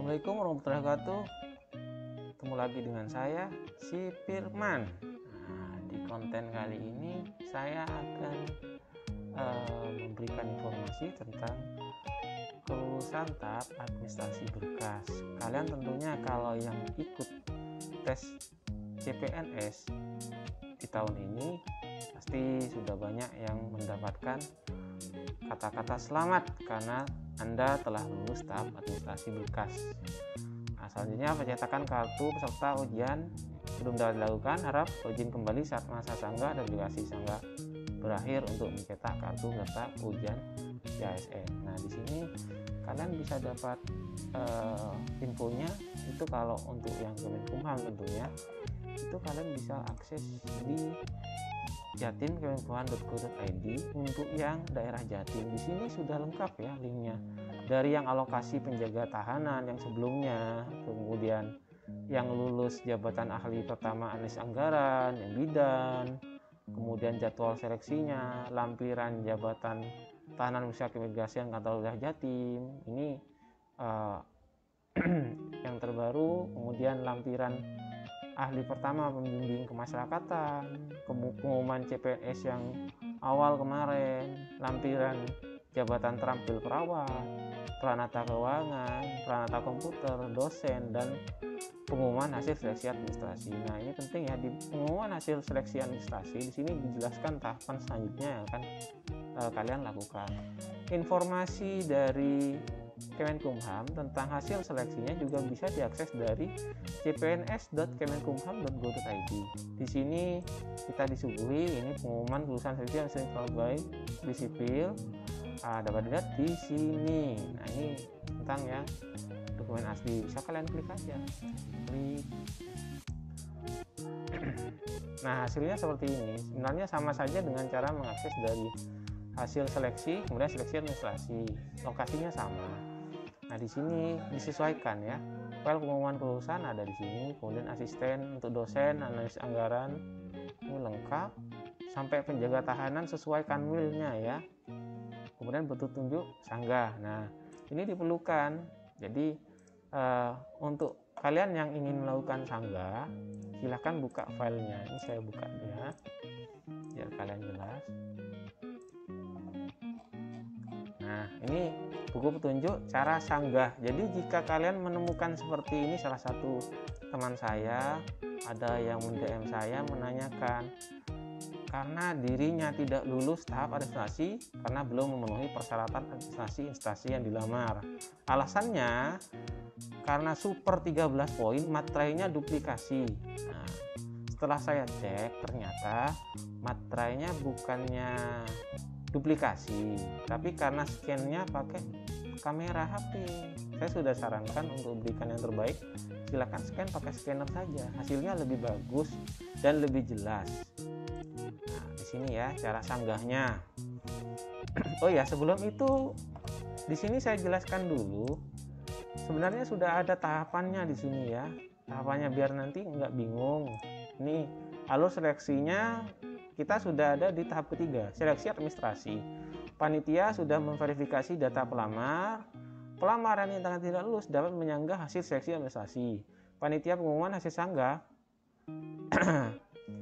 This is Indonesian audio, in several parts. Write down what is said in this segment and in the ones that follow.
Assalamualaikum warahmatullahi wabarakatuh. Ketemu lagi dengan saya, si Firman. Di konten kali ini saya akan memberikan informasi tentang kelulusan tahap administrasi berkas. Kalian tentunya kalau yang ikut tes CPNS di tahun ini pasti sudah banyak yang mendapatkan kata-kata selamat karena Anda telah lulus tahap administrasi berkas. Selanjutnya pencetakan kartu peserta ujian belum dapat dilakukan. Harap izin kembali saat masa sanggah dan durasi sanggah berakhir untuk mencetak kartu peserta ujian ASN. Nah, di sini kalian bisa dapat infonya itu kalau untuk yang Kemenkumham tentunya itu kalian bisa akses di jatim.kemenkumham.go.id. Untuk yang daerah Jatim di sini sudah lengkap ya linknya, dari yang alokasi penjaga tahanan yang sebelumnya, kemudian yang lulus jabatan ahli pertama analis anggaran, yang bidan, kemudian jadwal seleksinya, lampiran jabatan tahanan usaha keimigrasian kantor wilayah Jatim ini yang terbaru, kemudian lampiran ahli pertama pembimbing kemasyarakatan, pengumuman CPNS yang awal kemarin, lampiran jabatan terampil perawat, pranata keuangan, pranata komputer, dosen, dan pengumuman hasil seleksi administrasi. Nah, ini penting ya, di pengumuman hasil seleksi administrasi di sini dijelaskan tahapan selanjutnya yang akan kalian lakukan. Informasi dari Kemenkumham tentang hasil seleksinya juga bisa diakses dari cpns.kemenkumham.go.id. Di sini kita disuguhi ini pengumuman kelulusan seleksi yang baik di sipil. Dapat dilihat di sini. Nah, ini tentang ya dokumen asli, bisa kalian klik aja. Klik. Nah, hasilnya seperti ini. Sebenarnya sama saja dengan cara mengakses dari hasil seleksi, kemudian seleksi administrasi. Lokasinya sama. Nah, di sini disesuaikan ya. File pengumuman kelulusan ada di sini, kemudian asisten untuk dosen, analis anggaran ini lengkap, sampai penjaga tahanan sesuai kanwilnya ya. Kemudian petunjuk sanggah. Nah, ini diperlukan. Jadi untuk kalian yang ingin melakukan sanggah, silahkan buka filenya. Ini saya buka ya, biar kalian jelas. Nah, ini buku petunjuk cara sanggah. Jadi jika kalian menemukan seperti ini, salah satu teman saya ada yang mendm saya menanyakan karena dirinya tidak lulus tahap administrasi karena belum memenuhi persyaratan administrasi instansi yang dilamar. Alasannya karena super 13 poin materainya duplikasi. Nah, setelah saya cek ternyata materainya bukannya duplikasi, tapi karena scan-nya pakai kamera HP. Saya sudah sarankan untuk berikan yang terbaik, silakan scan pakai scanner saja, hasilnya lebih bagus dan lebih jelas. Nah, di sini ya cara sanggahnya. Oh ya, sebelum itu di sini saya jelaskan dulu. Sebenarnya sudah ada tahapannya di sini ya. Tahapannya biar nanti nggak bingung. Ini alur seleksinya kita sudah ada di tahap ketiga, seleksi administrasi. Panitia sudah memverifikasi data pelamar. Pelamar yang dinyatakan tidak lulus dapat menyanggah hasil seleksi administrasi. Panitia pengumuman hasil sanggah.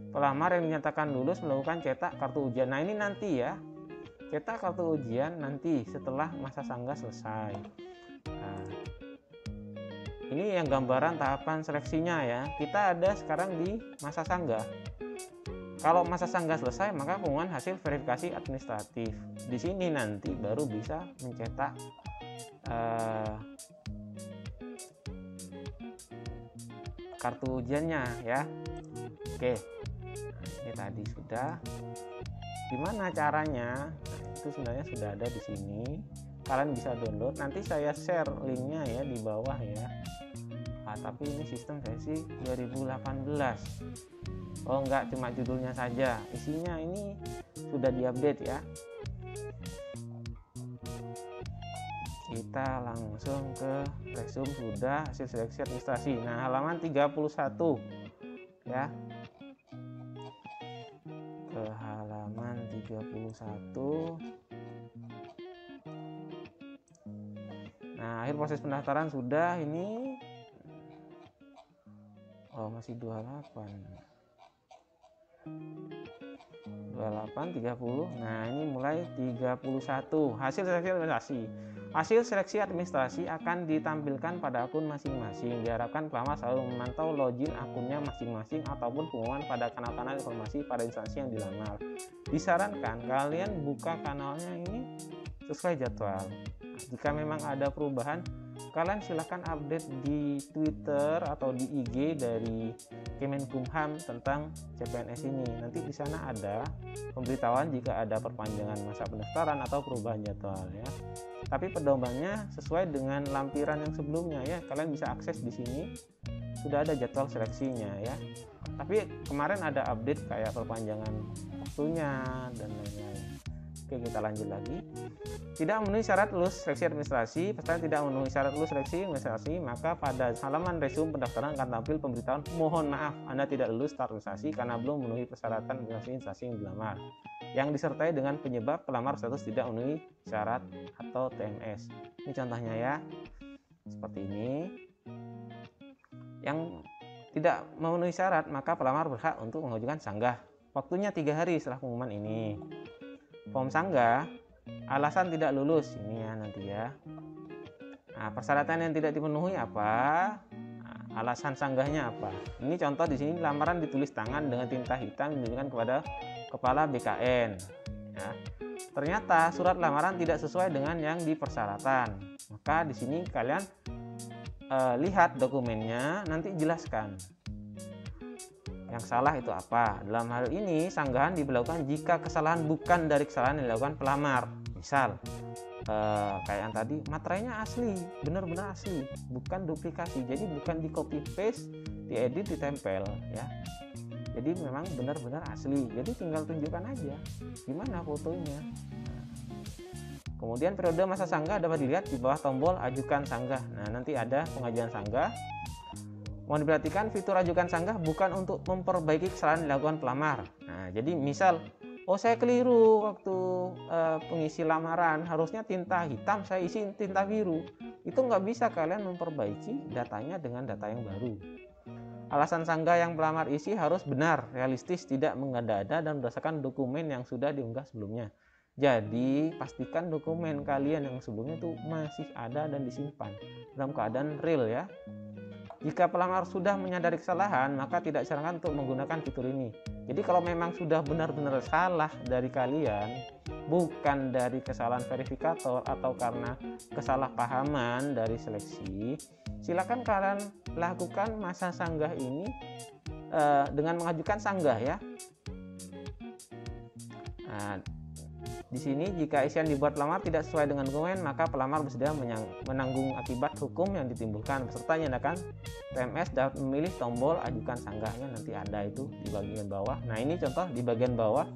Pelamar yang dinyatakan lulus melakukan cetak kartu ujian. Nah, ini nanti ya, cetak kartu ujian nanti setelah masa sanggah selesai. Nah, ini yang gambaran tahapan seleksinya ya. Kita ada sekarang di masa sanggah. Kalau masa sanggah selesai, maka pengumuman hasil verifikasi administratif. Di sini nanti baru bisa mencetak kartu ujiannya ya. Oke, nah, ini tadi sudah. Gimana caranya? Nah, itu sebenarnya sudah ada di sini. Kalian bisa download. Nanti saya share linknya ya di bawah ya. Tapi ini sistem versi 2018. Oh, enggak cuma judulnya saja, isinya ini sudah diupdate ya. Kita langsung ke resume sudah hasil seleksi administrasi. Nah, halaman 31 ya. Ke halaman 31. Nah, akhir proses pendaftaran sudah. Ini masih 28, 30. Nah, ini mulai 31. Hasil seleksi administrasi. Hasil seleksi administrasi akan ditampilkan pada akun masing-masing. Diharapkan pelamar selalu memantau login akunnya masing-masing ataupun pengumuman pada kanal-kanal informasi pada instansi yang dilamar. Disarankan kalian buka kanalnya ini sesuai jadwal. Jika memang ada perubahan, kalian silahkan update di Twitter atau di IG dari Kemenkumham tentang CPNS ini. Nanti di sana ada pemberitahuan jika ada perpanjangan masa pendaftaran atau perubahan jadwal ya. Tapi pedomannya sesuai dengan lampiran yang sebelumnya ya. Kalian bisa akses di sini, sudah ada jadwal seleksinya ya. Tapi kemarin ada update kayak perpanjangan waktunya dan lain-lain. Oke, kita lanjut lagi. Tidak memenuhi syarat lulus seleksi administrasi. Peserta tidak memenuhi syarat lulus seleksi administrasi, maka pada halaman resume pendaftaran akan tampil pemberitahuan mohon maaf Anda tidak lulus administrasi karena belum memenuhi persyaratan administrasi instansi yang dilamar, yang disertai dengan penyebab pelamar status tidak memenuhi syarat atau TMS. Ini contohnya ya, seperti ini. Yang tidak memenuhi syarat, maka pelamar berhak untuk mengajukan sanggah. Waktunya 3 hari setelah pengumuman ini. Form sanggah, alasan tidak lulus ini ya nanti ya. Nah, persyaratan yang tidak dipenuhi apa? Nah, alasan sanggahnya apa? Ini contoh di sini lamaran ditulis tangan dengan tinta hitam ditujukan kepada kepala BKN. Ya. Ternyata surat lamaran tidak sesuai dengan yang dipersyaratkan. Maka di sini kalian lihat dokumennya, nanti jelaskan. Yang salah itu apa? Dalam hal ini sanggahan diberlakukan jika kesalahan bukan dari kesalahan yang dilakukan pelamar. Misal kayak yang tadi, materainya asli, benar-benar asli, bukan duplikasi. Jadi bukan di copy paste, diedit, ditempel ya. Jadi memang benar-benar asli. Jadi tinggal tunjukkan aja gimana fotonya. Kemudian periode masa sanggah dapat dilihat di bawah tombol ajukan sanggah. Nah, nanti ada pengajuan sanggah. Mohon diperhatikan, fitur ajukan sanggah bukan untuk memperbaiki kesalahan yang dilakukan pelamar. Nah, jadi misal, saya keliru waktu pengisi lamaran, harusnya tinta hitam, saya isi tinta biru. Itu nggak bisa kalian memperbaiki datanya dengan data yang baru. Alasan sanggah yang pelamar isi harus benar, realistis, tidak mengada-ada dan berdasarkan dokumen yang sudah diunggah sebelumnya. Jadi, pastikan dokumen kalian yang sebelumnya itu masih ada dan disimpan dalam keadaan real ya. Jika pelamar sudah menyadari kesalahan, maka tidak disarankan untuk menggunakan fitur ini. Jadi kalau memang sudah benar-benar salah dari kalian, bukan dari kesalahan verifikator atau karena kesalahpahaman dari seleksi, silakan kalian lakukan masa sanggah ini dengan mengajukan sanggah ya. Nah, di sini jika isian dibuat pelamar tidak sesuai dengan dokumen, maka pelamar bersedia menanggung akibat hukum yang ditimbulkan. Peserta nyatakan TMS dapat memilih tombol ajukan sanggahnya, nanti ada itu di bagian bawah. Nah, ini contoh di bagian bawah.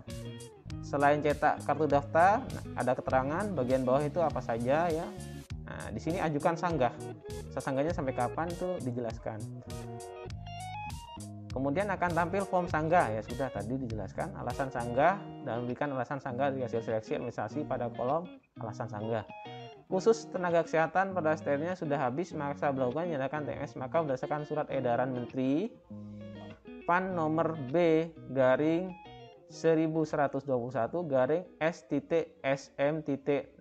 Selain cetak kartu daftar, ada keterangan bagian bawah itu apa saja ya. Nah, di sini ajukan sanggah. Sanggahnya sampai kapan itu dijelaskan. Kemudian akan tampil form sanggah, ya sudah tadi dijelaskan alasan sanggah dan memberikan alasan sanggah di hasil seleksi administrasi pada kolom alasan sanggah. Khusus tenaga kesehatan pada STR-nya sudah habis masa melakukan nyatakan TMS, maka berdasarkan surat edaran Menteri PAN nomor B garing 1121 garing S.SM.01.00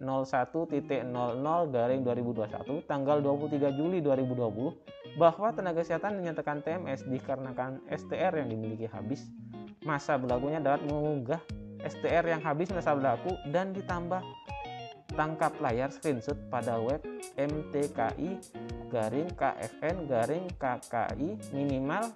garing 2021 tanggal 23 Juli 2020 bahwa tenaga kesehatan dinyatakan TMS dikarenakan STR yang dimiliki habis masa berlakunya dapat mengunggah STR yang habis masa berlaku dan ditambah tangkap layar screenshot pada web mtki garing kfn garing kki minimal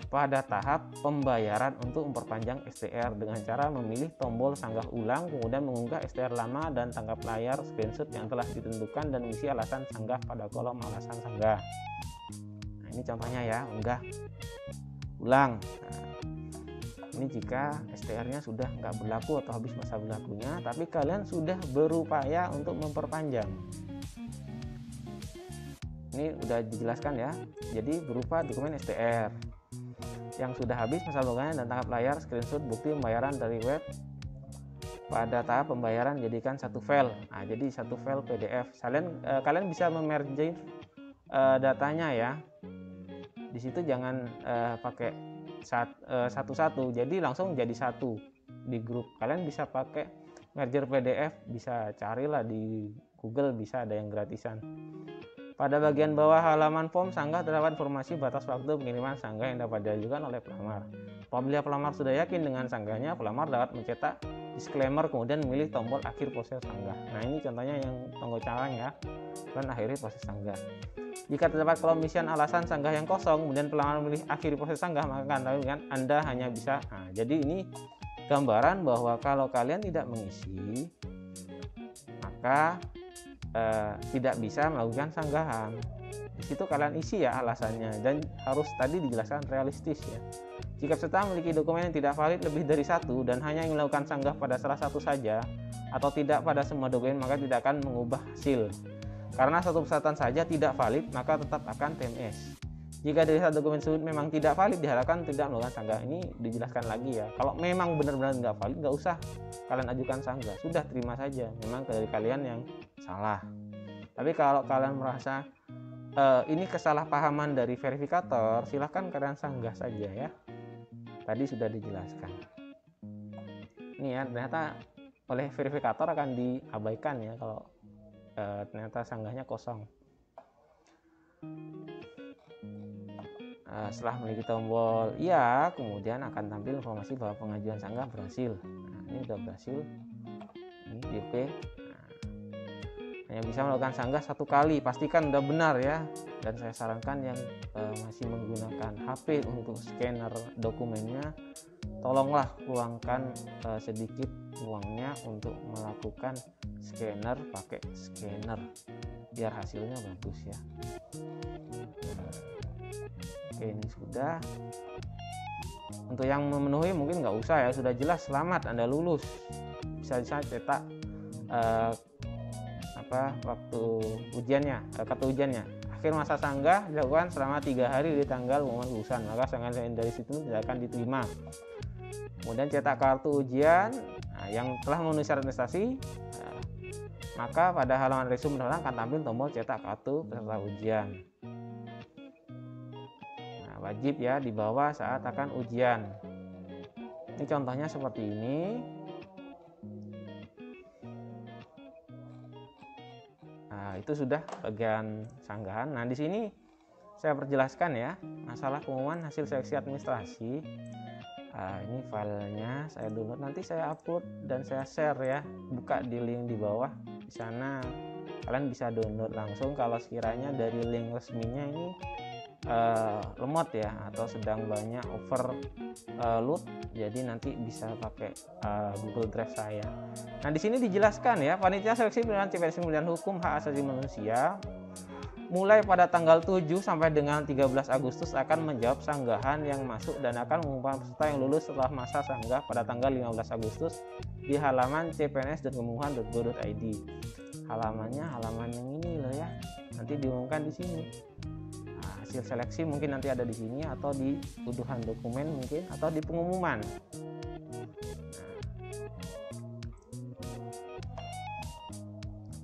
pada tahap pembayaran untuk memperpanjang STR dengan cara memilih tombol sanggah ulang, kemudian mengunggah STR lama dan tangkap layar screenshot yang telah ditentukan dan mengisi alasan sanggah pada kolom alasan sanggah. Nah, ini contohnya ya, unggah ulang. Nah, ini jika STR-nya sudah nggak berlaku atau habis masa berlakunya, tapi kalian sudah berupaya untuk memperpanjang. Ini udah dijelaskan ya, jadi berupa dokumen STR yang sudah habis masa berlakunya dan tangkap layar screenshot bukti pembayaran dari web pada tahap pembayaran jadikan satu file. Nah, jadi satu file PDF. Kalian bisa memerge datanya ya. Di situ jangan pakai satu-satu, jadi langsung jadi satu di grup. Kalian bisa pakai merger PDF, bisa carilah di Google, bisa ada yang gratisan. Pada bagian bawah halaman form sanggah terdapat informasi batas waktu pengiriman sanggah yang dapat diajukan oleh pelamar. Apabila pelamar sudah yakin dengan sanggahnya, pelamar dapat mencetak disclaimer kemudian memilih tombol akhir proses sanggah. Nah, ini contohnya yang tombol carang ya, dan akhiri proses sanggah. Jika terdapat komisian alasan sanggah yang kosong, kemudian pelamar memilih akhiri proses sanggah, maka Anda hanya bisa. Nah, jadi ini gambaran bahwa kalau kalian tidak mengisi, maka tidak bisa melakukan sanggahan. Di situ kalian isi ya alasannya, dan harus tadi dijelaskan realistis ya. Jika peserta memiliki dokumen yang tidak valid lebih dari satu dan hanya ingin melakukan sanggah pada salah satu saja atau tidak pada semua dokumen, maka tidak akan mengubah hasil. Karena satu persatuan saja tidak valid, maka tetap akan TMS. Jika dari satu dokumen tersebut memang tidak valid, diharapkan tidak melakukan sanggah. Ini dijelaskan lagi ya. Kalau memang benar-benar nggak valid, nggak usah kalian ajukan sanggah. Sudah terima saja. Memang dari kalian yang salah. Tapi kalau kalian merasa ini kesalahpahaman dari verifikator, silahkan kalian sanggah saja ya. Tadi sudah dijelaskan. Ini ya, ternyata oleh verifikator akan diabaikan ya kalau ternyata sanggahnya kosong. Setelah memiliki tombol iya, kemudian akan tampil informasi bahwa pengajuan sanggah berhasil. Nah, ini sudah berhasil. Ini di OK. Nah, hanya bisa melakukan sanggah satu kali, pastikan sudah benar ya. Dan saya sarankan yang masih menggunakan HP untuk scanner dokumennya, tolonglah luangkan sedikit uangnya untuk melakukan scanner, pakai scanner biar hasilnya bagus ya. Oke, ini sudah. Untuk yang memenuhi mungkin nggak usah ya, sudah jelas, selamat Anda lulus. Bisa cetak waktu ujiannya, kartu ujiannya. Akhir masa sanggah dilakukan selama 3 hari dari tanggal pengumuman lulusan, maka sanggah dari situ tidak akan diterima. Kemudian cetak kartu ujian yang telah memenuhi syarat prestasi, maka pada halaman resume pendaftaran akan tampil tombol cetak kartu peserta ujian. Wajib ya dibawa saat akan ujian. Ini contohnya seperti ini. Nah, itu sudah bagian sanggahan. Nah, di sini saya perjelaskan ya masalah pengumuman hasil seleksi administrasi. Ini filenya saya download, nanti saya upload dan saya share ya. Buka di link di bawah. Di sana kalian bisa download langsung. Kalau sekiranya dari link resminya ini lemot ya, atau sedang banyak overload, jadi nanti bisa pakai Google Drive saya. Nah, di sini dijelaskan ya, panitia seleksi penilaian CPNS Pemilihan Hukum Hak Asasi Manusia mulai pada tanggal 7 sampai dengan 13 Agustus akan menjawab sanggahan yang masuk dan akan mengumumkan peserta yang lulus setelah masa sanggah pada tanggal 15 Agustus di halaman cpns.kemenkumham.go.id. Halamannya halaman yang ini loh ya, nanti diumumkan di sini. Hasil seleksi mungkin nanti ada di sini, atau di unduhan dokumen mungkin, atau di pengumuman.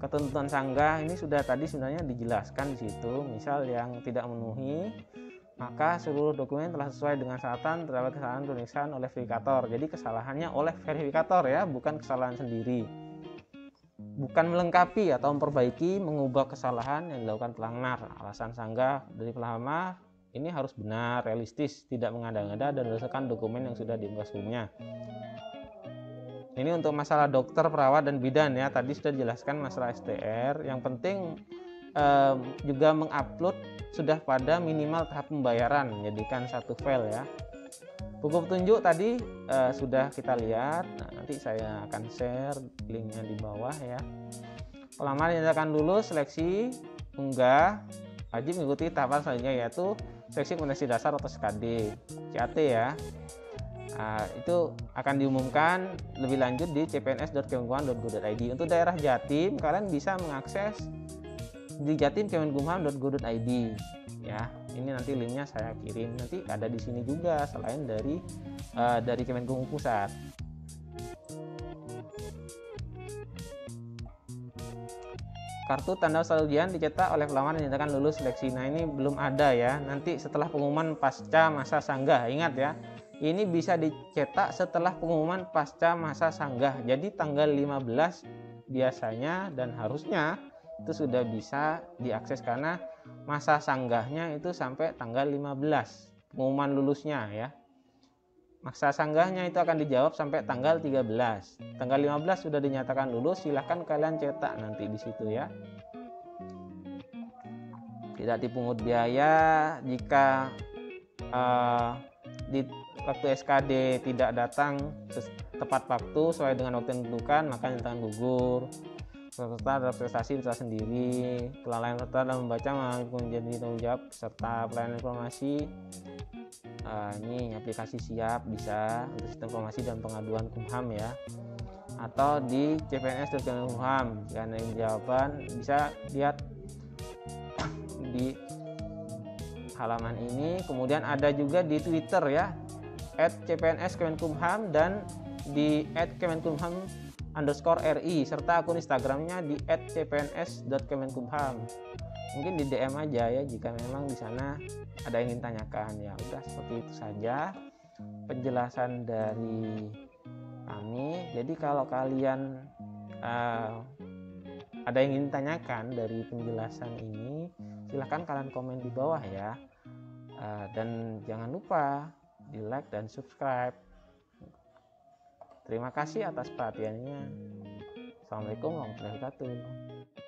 Ketentuan sanggah ini sudah tadi sebenarnya dijelaskan di situ. Misal yang tidak memenuhi, maka seluruh dokumen telah sesuai dengan syaratan, terdapat kesalahan pemeriksaan oleh verifikator. Jadi kesalahannya oleh verifikator ya, bukan kesalahan sendiri. Bukan melengkapi atau memperbaiki, mengubah kesalahan yang dilakukan pelamar. Alasan sanggah dari pelamar ini harus benar, realistis, tidak mengada-ngada, dan berdasarkan dokumen yang sudah diunggah sebelumnya. Ini untuk masalah dokter, perawat, dan bidan ya. Tadi sudah dijelaskan masalah STR. Yang penting juga mengupload sudah pada minimal tahap pembayaran, menjadikan satu file ya. Buku petunjuk tadi sudah kita lihat. Nah, nanti saya akan share linknya di bawah ya. Pelamar yang akan lulus seleksi unggah wajib mengikuti tahapan selanjutnya, yaitu seleksi kompetensi dasar atau SKD CAT ya. Itu akan diumumkan lebih lanjut di cpns.kemenkumham.go.id. Untuk daerah Jatim, kalian bisa mengakses di jatim.kemenkumham.go.id ya. Ini nanti linknya saya kirim, nanti ada di sini juga selain dari Kemenkumham Pusat. kartu tanda usaha ujian dicetak oleh pelamar yang dinyatakan lulus seleksi. Nah, ini belum ada ya. Nanti setelah pengumuman pasca masa sanggah. Ingat ya, ini bisa dicetak setelah pengumuman pasca masa sanggah. Jadi tanggal 15 biasanya dan harusnya itu sudah bisa diakses, karena masa sanggahnya itu sampai tanggal 15 pengumuman lulusnya ya. Masa sanggahnya itu akan dijawab sampai tanggal 13. Tanggal 15 sudah dinyatakan lulus, silahkan kalian cetak nanti di situ ya. Tidak dipungut biaya jika di waktu SKD tidak datang tepat waktu sesuai dengan waktu yang ditentukan, maka nyatakan gugur. Peserta dalam prestasi bisa sendiri, kelalaian peserta dalam membaca menjadi tanggung jawab serta pelayanan informasi. Ini aplikasi Siap bisa untuk sistem informasi dan pengaduan Kumham ya, atau di cpns.kemenkumham. Jika ada jawaban bisa lihat di halaman ini. Kemudian ada juga di Twitter ya, @cpns_kemenkumham dan di @kemenkumham_ri, serta akun Instagramnya di @cpns.kemenkumham. Mungkin di DM aja ya jika memang di sana ada yang ingin tanyakan. Ya udah, seperti itu saja penjelasan dari kami. Jadi kalau kalian ada yang ingin tanyakan dari penjelasan ini, silahkan kalian komen di bawah ya. Dan jangan lupa di like dan subscribe. Terima kasih atas perhatiannya. Assalamualaikum warahmatullahi wabarakatuh.